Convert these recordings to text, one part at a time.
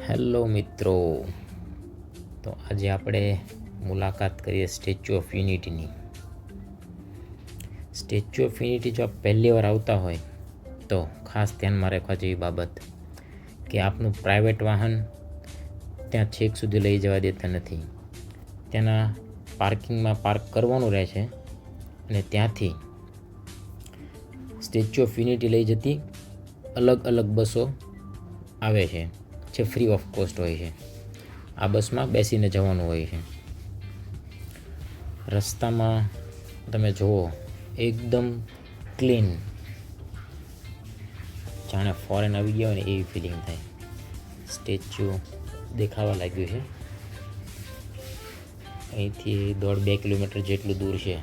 Hello મિત્રો, તો આજે આપણે મુલાકાત કરીએ સ્ટેચ્યુ ઓફ યુનિટીની. સ્ટેચ્યુ ઓફ યુનિટી જો આપ પહેલી વાર આવતા હોય તો ખાસ ધ્યાનમાં રાખવા જેવી બાબત કે આપનું પ્રાઇવેટ વાહન ત્યાં છેક સુધી લઈ જવા દેતા નથી. ત્યાંના પાર્કિંગમાં પાર્ક કરવાનું રહે છે અને ત્યાંથી સ્ટેચ્યુ ઓફ યુનિટી લઈ જતી અલગ અલગ બસો આવે છે જે ફ્રી ઓફ કોસ્ટ હોય છે. આ બસમાં બેસીને જવાનું હોય છે. રસ્તામાં તમે જુઓ એકદમ ક્લીન, જાણે ફોરેન આવી ગયા હોય ને એવી ફિલિંગ થાય. સ્ટેચ્યુ દેખાવા લાગ્યું છે. અહીંથી 1.5-2 કિલોમીટર જેટલું દૂર છે.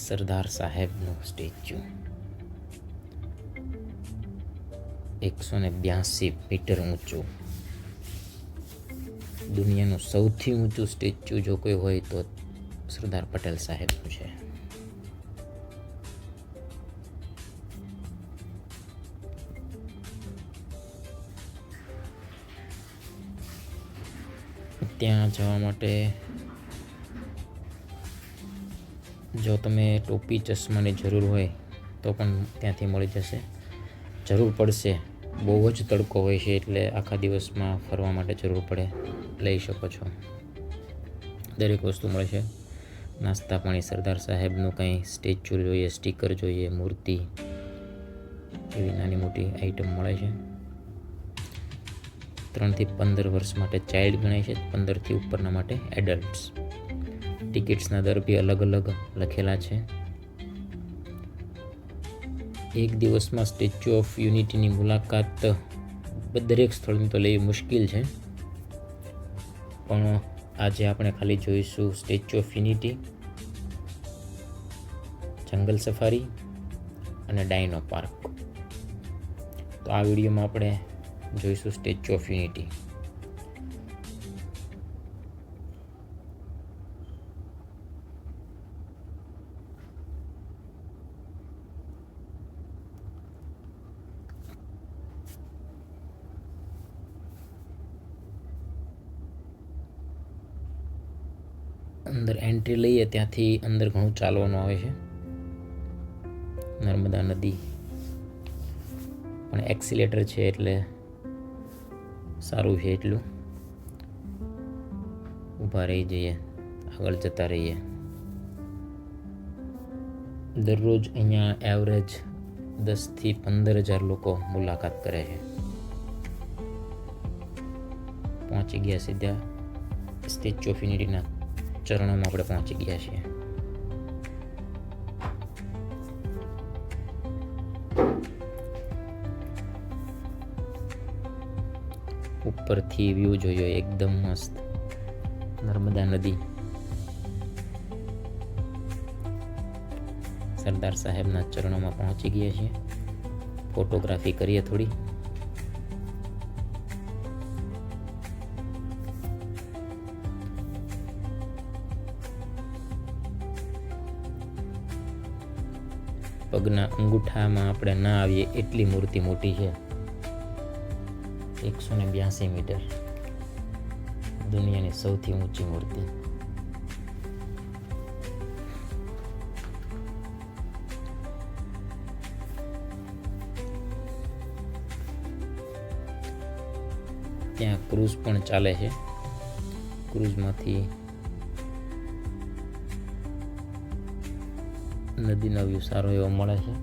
સરદાર સાહેબનું સ્ટેચ્યુ 182 મીટર ઊંચું. દુનિયાનું સૌથી ઊંચું સ્ટેચ્યુ જો કોઈ હોય તો સરદાર પટેલ સાહેબનું છે. ત્યાં જવા માટે જો તમે ટોપી ચશ્માની જરૂર હોય તો પણ ત્યાંથી મળી જશે. જરૂર પડશે, બહુ જ તડકો હોય છે એટલે આખા દિવસમાં ફરવા માટે જરૂર પડે, લઈ શકો છો. દરેક વસ્તુ મળે છે. નાસ્તા પાણી, સરદાર સાહેબનું કંઈ સ્ટેચ્યુ જોઈએ, સ્ટીકર જોઈએ, મૂર્તિ, એવી નાની મોટી આઈટમ મળે છે. 3 થી 15 વર્ષ માટે ચાઇલ્ડ ગણાય છે, 15થી ઉપરના માટે એડલ્ટ્સ. ટિકિટ્સના દર બી અલગ અલગ લખેલા છે. એક દિવસમાં સ્ટેચ્યુ ઓફ યુનિટીની મુલાકાત દરેક સ્થળની તો લેવી મુશ્કેલ છે, પણ આજે આપણે ખાલી જોઈશું સ્ટેચ્યુ ઓફ યુનિટી, જંગલ સફારી અને ડાયનો પાર્ક. તો આ વિડીયોમાં આપણે જોઈશું સ્ટેચ્યુ ઓફ યુનિટી. અંદર એન્ટ્રી લઈએ ત્યાંથી અંદર ઘણું ચાલવાનું આવે છે. નર્મદા નદી પણ એક્સિલેટર છે એટલે સારું છે. એટલું ઊભા રહી જઈએ, આગળ જતા રહીએ. દરરોજ અહીંયા એવરેજ 10,000 થી 15,000 લોકો મુલાકાત કરે છે. પહોંચી ગયા સીધા સ્ટેચ્યુ ઓફ યુનિટીના ચરણોમાં આપણે પહોંચી ગયા છીએ. ઉપરથી વ્યૂ જોયો, એકદમ મસ્ત. નર્મદા નદી, સરદાર સાહેબના ચરણોમાં પહોંચી ગયા છીએ. ફોટોગ્રાફી કરીએ થોડી. પગના અંગૂઠામાં આપણે ના આવીએ એટલી મૂર્તિ મોટી છે. 182 મીટર, દુનિયાની સૌથી ઊંચી મૂર્તિ. ત્યાં ક્રૂઝ પણ ચાલે છે. ક્રૂઝમાંથી નદીનો વ્યૂ સારો એવો મળે છે.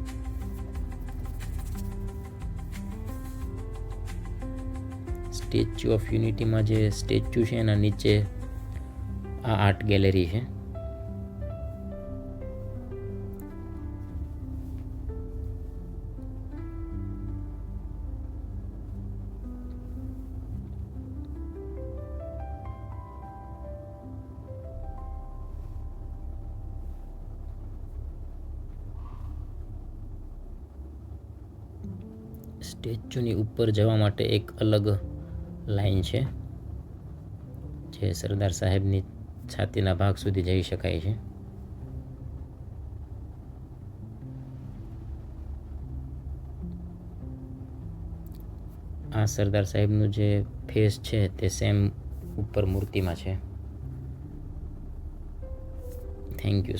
સ્ટેચ્યુ ઓફ યુનિટીમાં જે સ્ટેચ્યુ છે એના નીચે આ આર્ટ ગેલેરી છે. સ્ટેચ્યુની ઉપર જવા માટે એક અલગ લાઈન છે જે સરદાર સાહેબની છાતીના ભાગ સુધી જઈ શકાય છે. આ સરદાર સાહેબનું જે ફેસ છે તે સેમ ઉપર મૂર્તિમાં છે. Thank you.